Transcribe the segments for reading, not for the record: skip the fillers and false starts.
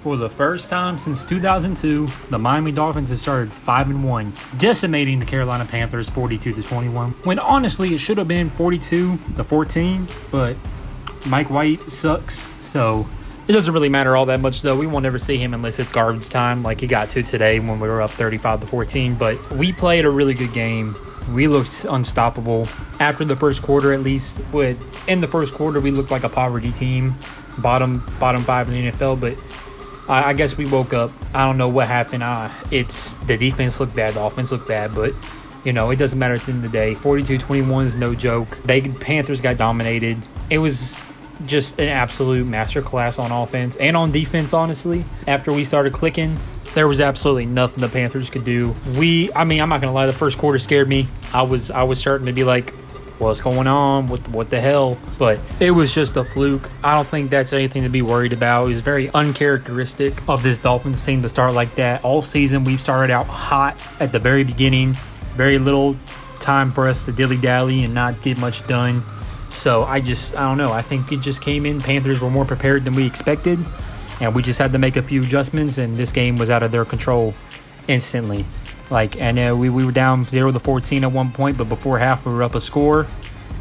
For the first time since 2002, the Miami Dolphins have started 5-1, decimating the Carolina Panthers 42-21. When honestly it should have been 42-14, but Mike White sucks, so it doesn't really matter all that much, though. We won't ever see him unless it's garbage time like he got to today when we were up 35-14. But we played a really good game. We looked unstoppable after the first quarter, at least. In the first quarter, we looked like a poverty team, bottom 5 in the NFL. But I guess we woke up. I don't know what happened. It's the defense looked bad, the offense looked bad, but it doesn't matter at the end of the day. 42-21 is no joke. Panthers got dominated. It was just an absolute masterclass on offense and on defense, honestly. After we started clicking, there was absolutely nothing the Panthers could do. I'm not going to lie, the first quarter scared me. I was starting to be like, what's going on? What the hell? But it was just a fluke. I don't think that's anything to be worried about. It was very uncharacteristic of this Dolphins team to start like that. All season, we've started out hot at the very beginning. Very little time for us to dilly-dally and not get much done. So I don't know. I think it just came in. Panthers were more prepared than we expected, and we just had to make a few adjustments, and this game was out of their control instantly. We were down 0-14 at one point, but before half we were up a score,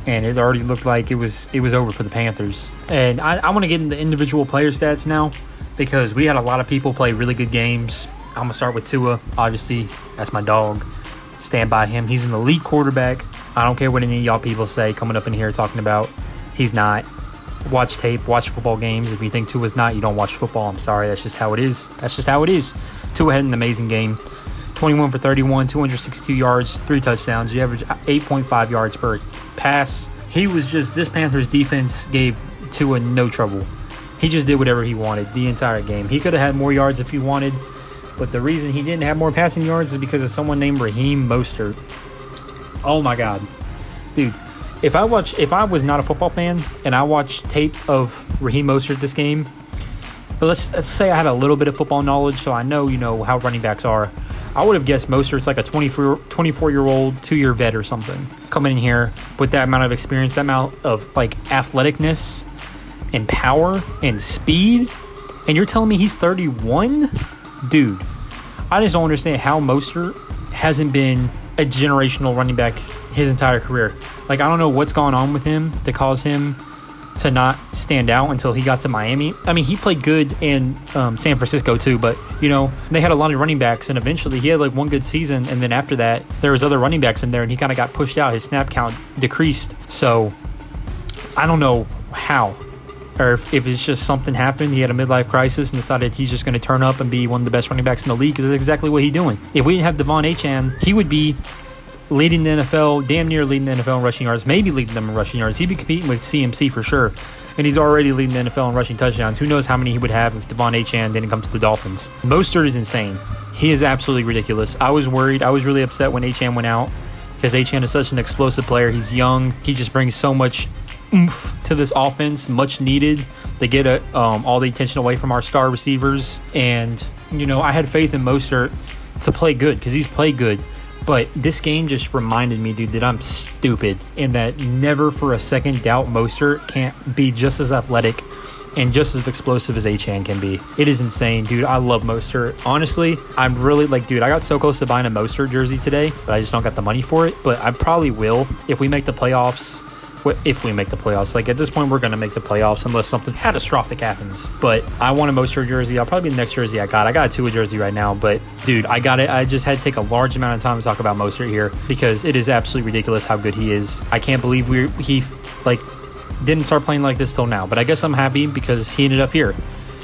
and it already looked like it was over for the Panthers. And I want to get into individual player stats now because we had a lot of people play really good games. I'm going to start with Tua. Obviously, that's my dog. Stand by him. He's an elite quarterback. I don't care what any of y'all people say coming up in here talking about he's not. Watch tape, watch football games. If you think Tua's not, you don't watch football. I'm sorry. That's just how it is. Tua had an amazing game. 21 for 31, 262 yards, 3 touchdowns. You average 8.5 yards per pass. This Panthers defense gave Tua no trouble. He just did whatever he wanted the entire game. He could have had more yards if he wanted, but the reason he didn't have more passing yards is because of someone named Raheem Mostert. Oh my God. Dude, if I was not a football fan and I watched tape of Raheem Mostert this game, but let's say I had a little bit of football knowledge, so I know how running backs are. I would have guessed Mostert's like a 24-year-old, 2-year vet or something. Coming in here with that amount of experience, that amount of athleticness and power and speed, and you're telling me he's 31? Dude, I just don't understand how Mostert hasn't been a generational running back his entire career. I don't know what's gone on with him to cause him to not stand out until he got to Miami. I mean, he played good in San Francisco too, but they had a lot of running backs, and eventually he had one good season, and then after that there was other running backs in there, and he kind of got pushed out. His snap count decreased. So I don't know how, or if it's just something happened. He had a midlife crisis and decided he's just going to turn up and be one of the best running backs in the league, because that's exactly what he's doing. If we didn't have Devon Achane, he would be leading the NFL, damn near leading the NFL in rushing yards, maybe leading them in rushing yards. He'd be competing with CMC for sure, and he's already leading the NFL in rushing touchdowns. Who knows how many he would have if Devon Achane didn't come to the Dolphins. Mostert is insane. He is absolutely ridiculous. I was worried. I was really upset when Achane went out, because Achane is such an explosive player. He's young. He just brings so much oomph to this offense, much needed to get all the attention away from our star receivers. And, I had faith in Mostert to play good, because he's played good. But this game just reminded me, dude, that I'm stupid, and that never for a second doubt Mostert can't be just as athletic and just as explosive as Achane can be. It is insane, dude. I love Mostert. Honestly, I'm really dude, I got so close to buying a Mostert jersey today, but I just don't got the money for it. But I probably will if we make the playoffs. If we make the playoffs. At this point, we're going to make the playoffs unless something catastrophic happens. But I want a Mostert jersey. I'll probably be the next jersey I got. I got a Tua jersey right now, but dude, I got it. I just had to take a large amount of time to talk about Mostert here, because it is absolutely ridiculous how good he is. I can't believe he didn't start playing like this till now, but I guess I'm happy because he ended up here.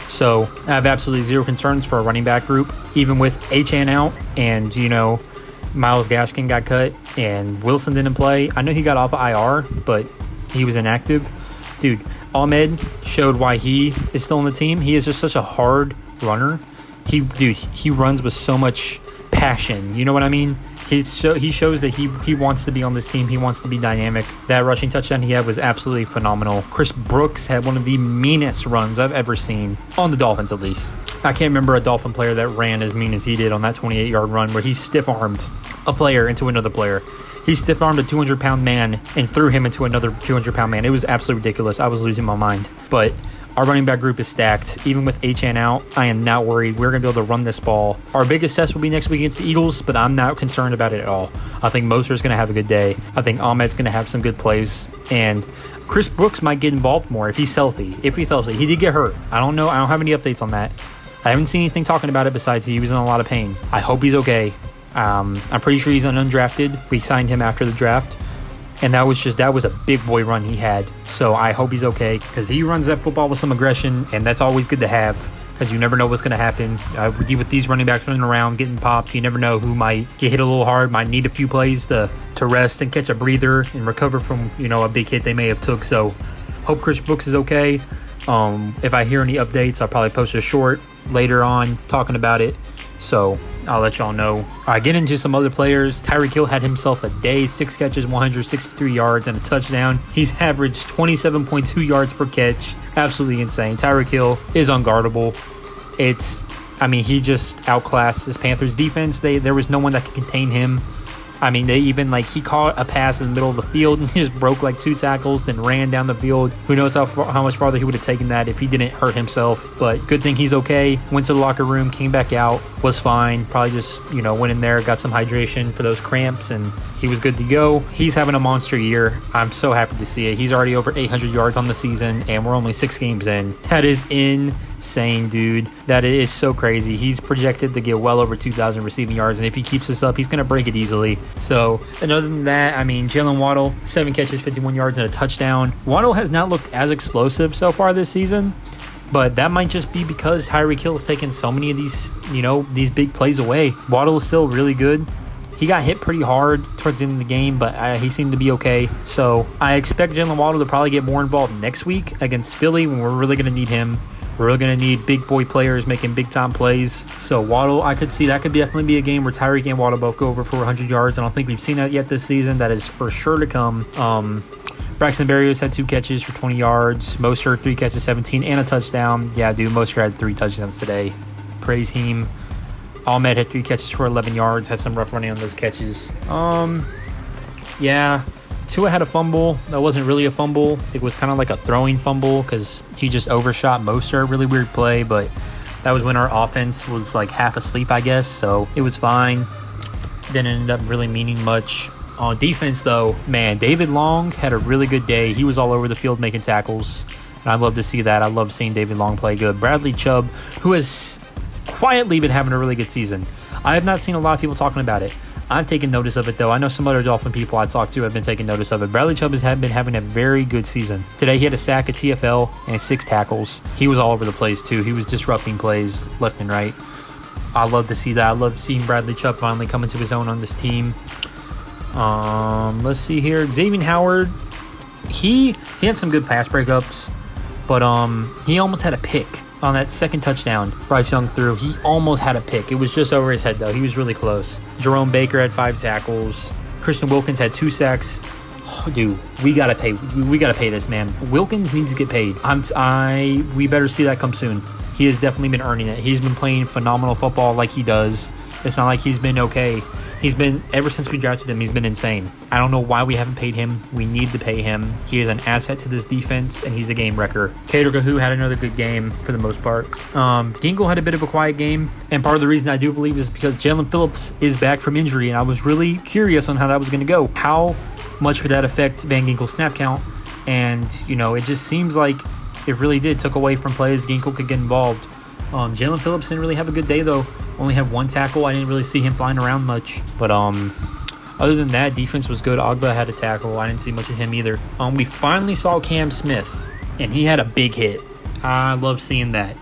So I have absolutely zero concerns for a running back group, even with Achane out and, Myles Gaskin got cut and Wilson didn't play. I know he got off of IR, but he was inactive. Dude, Ahmed showed why he is still on the team. He is just such a hard runner. He runs with so much passion. You know what I mean? He shows that he wants to be on this team. He wants to be dynamic. That rushing touchdown he had was absolutely phenomenal. Chris Brooks had one of the meanest runs I've ever seen, on the Dolphins at least. I can't remember a Dolphin player that ran as mean as he did on that 28-yard run where he stiff-armed a player into another player. He stiff-armed a 200-pound man and threw him into another 200-pound man. It was absolutely ridiculous. I was losing my mind. But Our running back group is stacked. Even with Achane out, I am not worried. We're going to be able to run this ball. Our biggest test will be next week against the Eagles, but I'm not concerned about it at all. I think Mostert's going to have a good day. I think Ahmed's going to have some good plays. And Chris Brooks might get involved more if he's healthy. He did get hurt. I don't know. I don't have any updates on that. I haven't seen anything talking about it besides he was in a lot of pain. I hope he's okay. I'm pretty sure he's undrafted. We signed him after the draft. And that was a big boy run he had. So I hope he's okay because he runs that football with some aggression, and that's always good to have because you never know what's going to happen. With these running backs running around, getting popped, you never know who might get hit a little hard, might need a few plays to rest and catch a breather and recover from, a big hit they may have took. So hope Chris Brooks is okay. If I hear any updates, I'll probably post a short later on talking about it. So I'll let y'all know. All right, get into some other players. Tyreek Hill had himself a day, 6 catches, 163 yards, and a touchdown. He's averaged 27.2 yards per catch. Absolutely insane. Tyreek Hill is unguardable. He just outclassed this Panthers defense. There was no one that could contain him. He caught a pass in the middle of the field and just broke like 2 tackles, then ran down the field. Who knows how much farther he would have taken that if he didn't hurt himself. But good thing he's okay. Went to the locker room, came back out, was fine. Probably just, went in there, got some hydration for those cramps, and he was good to go. He's having a monster year. I'm so happy to see it. He's already over 800 yards on the season, and we're only 6 games in. That is insane, dude. That is so crazy. He's projected to get well over 2,000 receiving yards, and if he keeps this up, he's going to break it easily. So, and other than that, Jalen Waddle, 7 catches, 51 yards, and a touchdown. Waddle has not looked as explosive so far this season, but that might just be because Tyreek Hill has taken so many of these, these big plays away. Waddle is still really good. He got hit pretty hard towards the end of the game, but he seemed to be okay. So I expect Jalen Waddle to probably get more involved next week against Philly when we're really going to need him. We're really going to need big boy players making big-time plays. So Waddle, I could see that could definitely be a game where Tyreek and Waddle both go over for 100 yards. I don't think we've seen that yet this season. That is for sure to come. Braxton Berrios had 2 catches for 20 yards. Mostert, 3 catches, 17, and a touchdown. Yeah, dude, Mostert had 3 touchdowns today. Praise Heeem. Ahmed had 3 catches for 11 yards. Had some rough running on those catches. Yeah. Tua had a fumble. That wasn't really a fumble. It was kind of like a throwing fumble because he just overshot Mostert. Really weird play, but that was when our offense was like half asleep, I guess. So it was fine. Didn't end up really meaning much. On defense, though, man, David Long had a really good day. He was all over the field making tackles, and I love to see that. I love seeing David Long play good. Bradley Chubb, who has quietly been having a really good season. I have not seen a lot of people talking about it. I'm taking notice of it, though. I know some other Dolphin people I talked to have been taking notice of it. Bradley Chubb has been having a very good season. Today, he had a sack, a TFL, and 6 tackles. He was all over the place, too. He was disrupting plays left and right. I love to see that. I love seeing Bradley Chubb finally come into his own on this team. Let's see here. Xavier Howard, he had some good pass breakups, but he almost had a pick on that second touchdown Bryce Young threw. He almost had a pick. It was just over his head, though. He was really close. Jerome Baker had 5 tackles. Christian Wilkins had 2 sacks. Oh, dude, we gotta pay this man. Wilkins needs to get paid. We better see that come soon. He has definitely been earning it. He's been playing phenomenal football like he does. It's not like he's been okay. He's been, ever since we drafted him, he's been insane. I don't know why we haven't paid him. We need to pay him. He is an asset to this defense, and he's a game wrecker. Kader Gahu had another good game for the most part. Gingle had a bit of a quiet game, and part of the reason I do believe is because Jalen Phillips is back from injury, and I was really curious on how that was going to go. How much would that affect Van Ginkel's snap count? And, it just seems like it really took away from plays. Ginkel could get involved. Jalen Phillips didn't really have a good day, though. Only have 1 tackle. I didn't really see him flying around much. But other than that, defense was good. Ogba had a tackle. I didn't see much of him either. We finally saw Cam Smith, and he had a big hit. I love seeing that.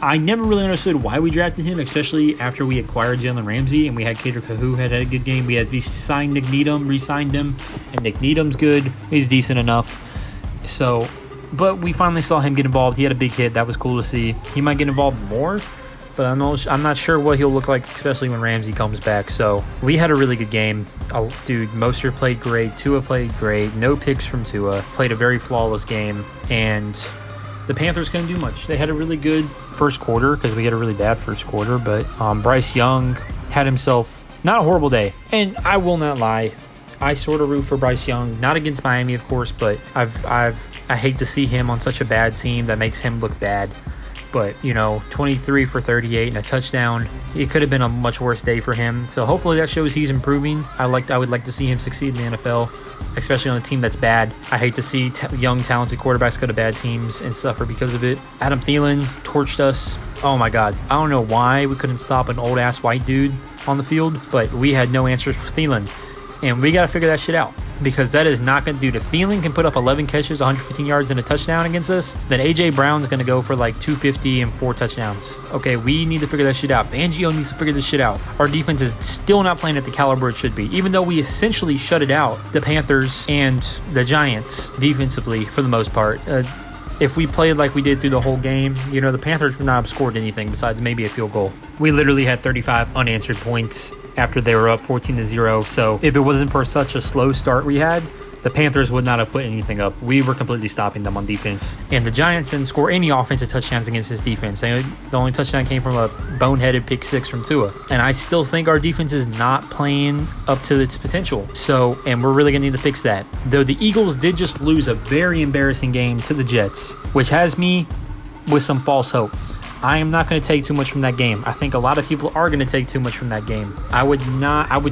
I never really understood why we drafted him, especially after we acquired Jalen Ramsey, and we had Kader Gahu had a good game. We signed Nick Needham, re-signed him, and Nick Needham's good. He's decent enough. So, but we finally saw him get involved. He had a big hit. That was cool to see. He might get involved more, but I'm not sure what he'll look like, especially when Ramsey comes back. So we had a really good game. Oh, dude, Mostert played great. Tua played great. No picks from Tua. Played a very flawless game. And the Panthers couldn't do much. They had a really good first quarter because we had a really bad first quarter. But Bryce Young had himself not a horrible day. And I will not lie. I sort of root for Bryce Young, not against Miami, of course, but I hate to see him on such a bad team that makes him look bad. But, 23 for 38 and a touchdown. It could have been a much worse day for him. So hopefully that shows he's improving. I would like to see him succeed in the NFL, especially on a team that's bad. I hate to see young, talented quarterbacks go to bad teams and suffer because of it. Adam Thielen torched us. Oh my God. I don't know why we couldn't stop an old-ass white dude on the field, but we had no answers for Thielen. And we got to figure that shit out, because that is not going to do. If Thielen can put up 11 catches, 115 yards, and a touchdown against us, then A.J. Brown's going to go for like 250 and 4 touchdowns. Okay, we need to figure that shit out. Fangio needs to figure this shit out. Our defense is still not playing at the caliber it should be, even though we essentially shut it out, the Panthers and the Giants, defensively, for the most part. If we played like we did through the whole game, the Panthers would not have scored anything besides maybe a field goal. We literally had 35 unanswered points after they were up 14-0. So if it wasn't for such a slow start we had, the Panthers would not have put anything up. We were completely stopping them on defense. And the Giants didn't score any offensive touchdowns against this defense. The only touchdown came from a boneheaded pick 6 from Tua. And I still think our defense is not playing up to its potential. And we're really going to need to fix that. Though the Eagles did just lose a very embarrassing game to the Jets, which has me with some false hope. I am not going to take too much from that game. I think a lot of people are going to take too much from that game. I would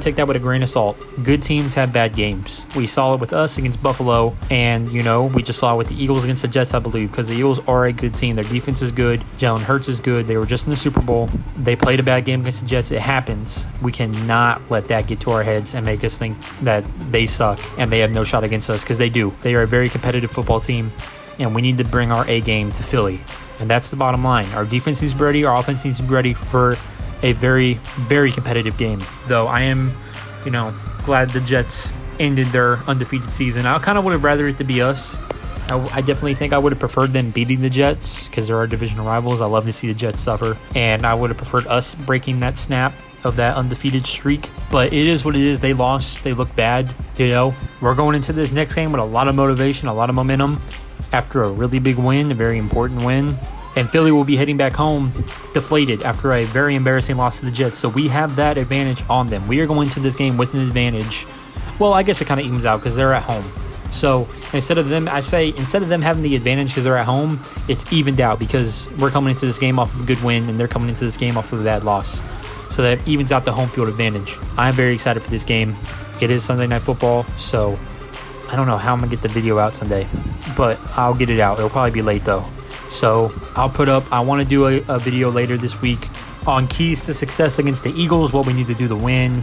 take that with a grain of salt. Good teams have bad games. We saw it with us against Buffalo, and, we just saw it with the Eagles against the Jets, I believe, because the Eagles are a good team. Their defense is good. Jalen Hurts is good. They were just in the Super Bowl. They played a bad game against the Jets. It happens. We cannot let that get to our heads and make us think that they suck and they have no shot against us, because they do. They are a very competitive football team, and we need to bring our A game to Philly. And that's the bottom line. Our defense needs to be ready. Our offense needs to be ready for a very, very competitive game. Though I am, glad the Jets ended their undefeated season. I kind of would have rather it to be us. I definitely think I would have preferred them beating the Jets, because they're our divisional rivals. I love to see the Jets suffer. And I would have preferred us breaking that snap of that undefeated streak. But it is what it is. They lost. They look bad. We're going into this next game with a lot of motivation, a lot of momentum. After a really big win, a very important win. And Philly will be heading back home deflated after a very embarrassing loss to the Jets. So we have that advantage on them. We are going to this game with an advantage. Well, I guess it kind of evens out because they're at home. So instead of them having the advantage because they're at home, it's evened out because we're coming into this game off of a good win and they're coming into this game off of a bad loss. So that evens out the home field advantage. I'm very excited for this game. It is Sunday Night Football, so I don't know how I'm going to get the video out Sunday, but I'll get it out. It'll probably be late, though. So I want to do a video later this week on keys to success against the Eagles, what we need to do to win,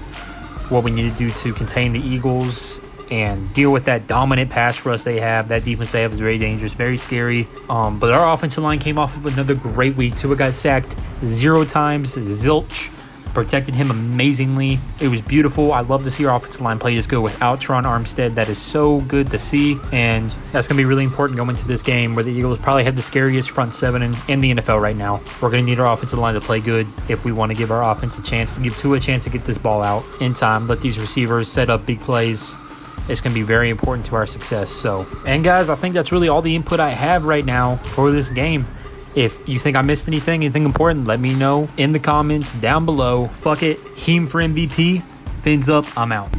what we need to do to contain the Eagles, and deal with that dominant pass rush they have. That defense they have is very dangerous, very scary. But our offensive line came off of another great week. Tua got sacked 0 times. Zilch protected him amazingly. It was beautiful. I love to see our offensive line play this good without Tron Armstead. That is so good to see, and that's going to be really important going into this game where the Eagles probably have the scariest front 7 in the NFL right now. We're going to need our offensive line to play good if we want to give our offense a chance, to give Tua a chance to get this ball out in time, let these receivers set up big plays. It's going to be very important to our success. And guys, I think that's really all the input I have right now for this game. If you think I missed anything important, let me know in the comments down below. Fuck it. Heeeem for MVP. Fins up. I'm out.